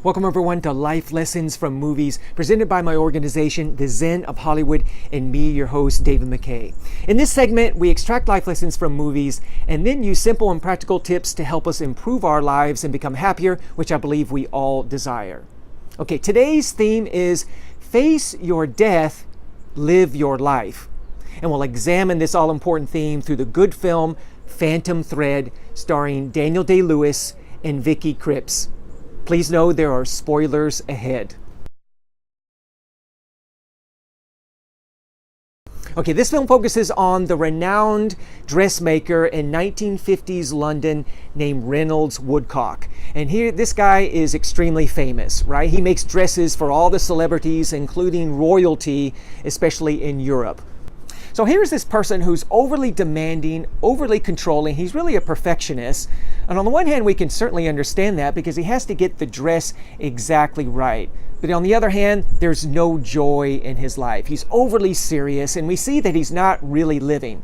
Welcome everyone to Life Lessons from Movies, presented by my organization, the Zen of Hollywood, and me, your host, David MacKay. In this segment, we extract life lessons from movies and then use simple and practical tips to help us improve our lives and become happier, which I believe we all desire. Okay, today's theme is Face Your Death, Live Your Life. And we'll examine this all-important theme through the good film Phantom Thread, starring Daniel Day-Lewis and Vicky Krieps. Please know there are spoilers ahead. Okay, this film focuses on the renowned dressmaker in 1950s London named Reynolds Woodcock. And here, this guy is extremely famous, right? He makes dresses for all the celebrities, including royalty, especially in Europe. So here's this person who's overly demanding, overly controlling. He's really a perfectionist. And on the one hand, we can certainly understand that because he has to get the dress exactly right. But on the other hand, there's no joy in his life. He's overly serious, and we see that he's not really living.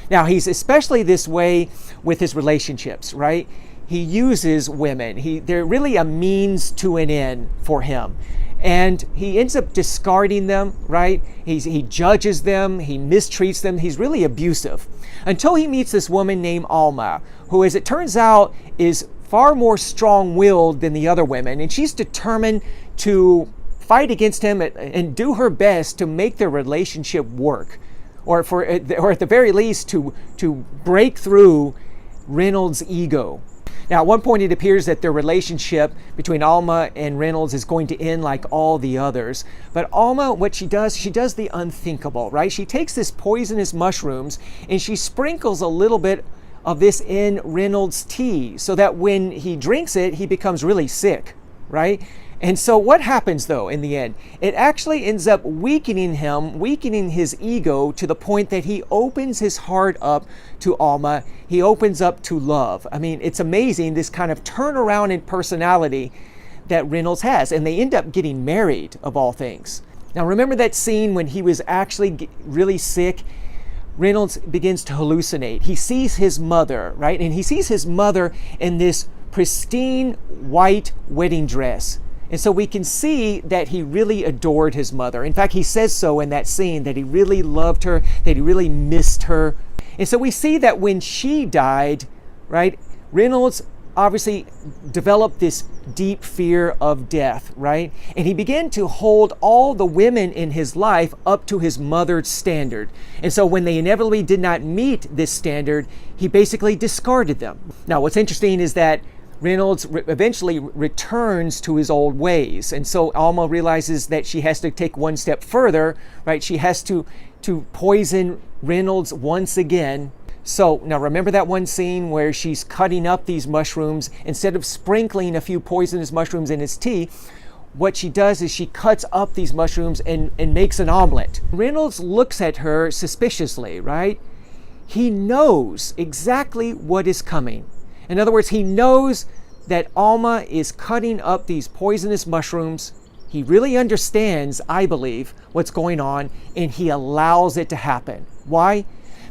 Now, he's especially this way with his relationships, right? He uses women. They're really a means to an end for him. And he ends up discarding them, right? He judges them, he mistreats them, he's really abusive. Until he meets this woman named Alma, who, as it turns out, is far more strong-willed than the other women. And she's determined to fight against him and do her best to make their relationship work. Or at the very least, to break through Reynolds' ego. Now, at one point, it appears that their relationship between Alma and Reynolds is going to end like all the others. But Alma, what she does the unthinkable, right? She takes this poisonous mushrooms and she sprinkles a little bit of this in Reynolds' tea so that when he drinks it, he becomes really sick, right? And so what happens, though, in the end? It actually ends up weakening him, weakening his ego to the point that he opens his heart up to Alma. He opens up to love. I mean, it's amazing, this kind of turnaround in personality that Reynolds has. And they end up getting married, of all things. Now, remember that scene when he was actually really sick? Reynolds begins to hallucinate. He sees his mother, right? And he sees his mother in this pristine white wedding dress. And so we can see that he really adored his mother. In fact, he says so in that scene, that he really loved her, that he really missed her. And so we see that when she died, right, Reynolds obviously developed this deep fear of death, right? And he began to hold all the women in his life up to his mother's standard. And so when they inevitably did not meet this standard, he basically discarded them. Now, what's interesting is that Reynolds eventually returns to his old ways. And so Alma realizes that she has to take one step further, right? She has to poison Reynolds once again. So now remember that one scene where she's cutting up these mushrooms. Instead of sprinkling a few poisonous mushrooms in his tea, what she does is she cuts up these mushrooms and makes an omelet. Reynolds looks at her suspiciously, right? He knows exactly what is coming. In other words, he knows that Alma is cutting up these poisonous mushrooms. He really understands, I believe, what's going on, and he allows it to happen. Why?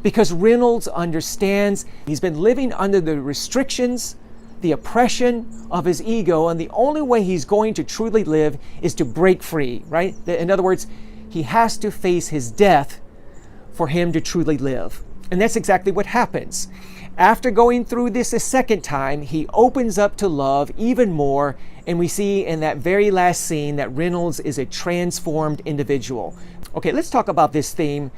Because Reynolds understands he's been living under the restrictions, the oppression of his ego, and the only way he's going to truly live is to break free, right? In other words, he has to face his death for him to truly live. And that's exactly what happens. After going through this a second time, he opens up to love even more, and we see in that very last scene that Reynolds is a transformed individual. Okay, let's talk about this theme,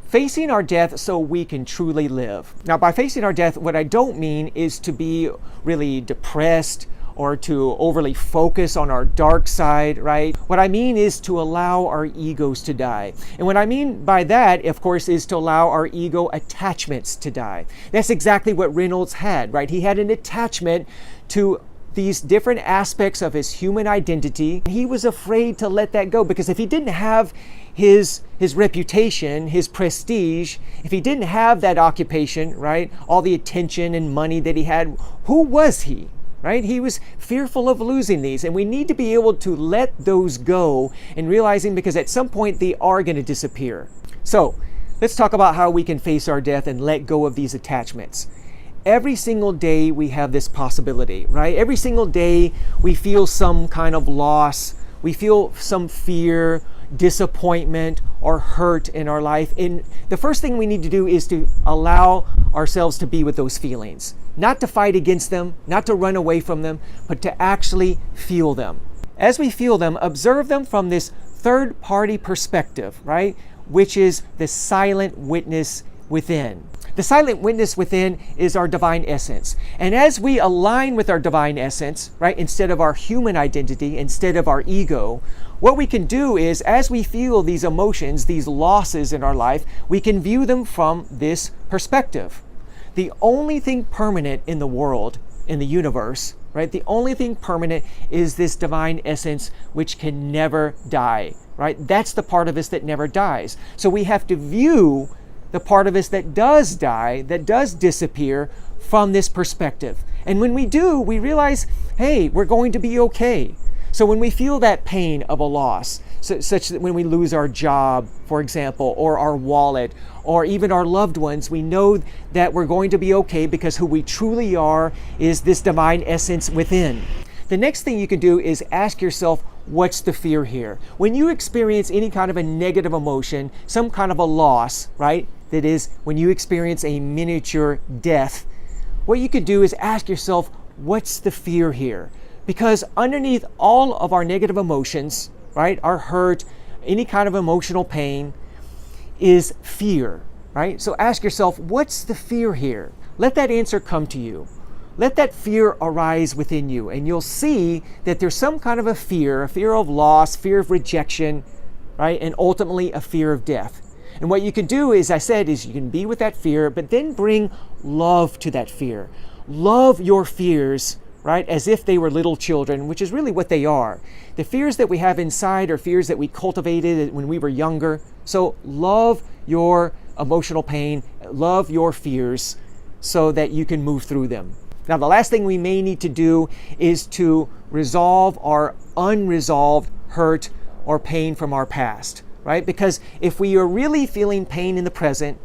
facing our death so we can truly live. Now, by facing our death, what I don't mean is to be really depressed or to overly focus on our dark side, right? What I mean is to allow our egos to die. And what I mean by that, of course, is to allow our ego attachments to die. That's exactly what Reynolds had, right? He had an attachment to these different aspects of his human identity. He was afraid to let that go because if he didn't have his reputation, his prestige, if he didn't have that occupation, right, all the attention and money that he had, who was he? Right? He was fearful of losing these, and we need to be able to let those go and realizing because at some point they are going to disappear. So let's talk about how we can face our death and let go of these attachments. every single day we have this possibility, right? Every single day we feel some kind of loss, we feel some fear, disappointment, or hurt in our life. And the first thing we need to do is to allow ourselves to be with those feelings. Not to fight against them, not to run away from them, but to actually feel them. As we feel them, observe them from this third-party perspective, right? Which is the silent witness within. The silent witness within is our divine essence. And as we align with our divine essence, right, instead of our human identity, instead of our ego, what we can do is, as we feel these emotions, these losses in our life, we can view them from this perspective. The only thing permanent in the world, in the universe, right, the only thing permanent is this divine essence which can never die, right? That's the part of us that never dies. So we have to view the part of us that does die, that does disappear, from this perspective. And when we do, we realize, hey, we're going to be okay. So when we feel that pain of a loss, such that when we lose our job, for example, or our wallet, or even our loved ones, we know that we're going to be okay because who we truly are is this divine essence within. The next thing you can do is ask yourself, what's the fear here? When you experience any kind of a negative emotion, some kind of a loss, right? That is, when you experience a miniature death, what you can do is ask yourself, what's the fear here? Because underneath all of our negative emotions, right, our hurt, any kind of emotional pain, is fear, right? So ask yourself, what's the fear here? Let that answer come to you. Let that fear arise within you, and you'll see that there's some kind of a fear of loss, fear of rejection, right? And ultimately a fear of death. And what you can do, as I said, is you can be with that fear, but then bring love to that fear. Love your fears, right, as if they were little children, which is really what they are. The fears that we have inside are fears that we cultivated when we were younger. So love your emotional pain, love your fears, so that you can move through them. Now, the last thing we may need to do is to resolve our unresolved hurt or pain from our past, right? Because if we are really feeling pain in the present,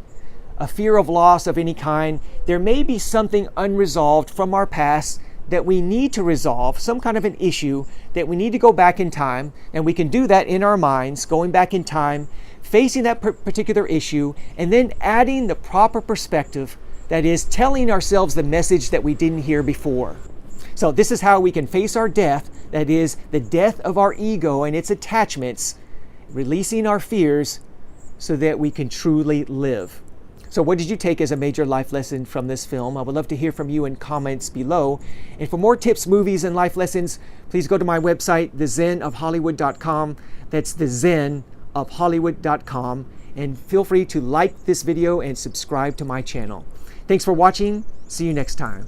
a fear of loss of any kind, there may be something unresolved from our past that we need to resolve, some kind of an issue that we need to go back in time, and we can do that in our minds, going back in time, facing that particular issue, and then adding the proper perspective, that is, telling ourselves the message that we didn't hear before. So this is how we can face our death, that is, the death of our ego and its attachments, releasing our fears so that we can truly live. So what did you take as a major life lesson from this film? I would love to hear from you in comments below. And for more tips, movies, and life lessons, please go to my website, thezenofhollywood.com. That's thezenofhollywood.com. And feel free to like this video and subscribe to my channel. Thanks for watching. See you next time.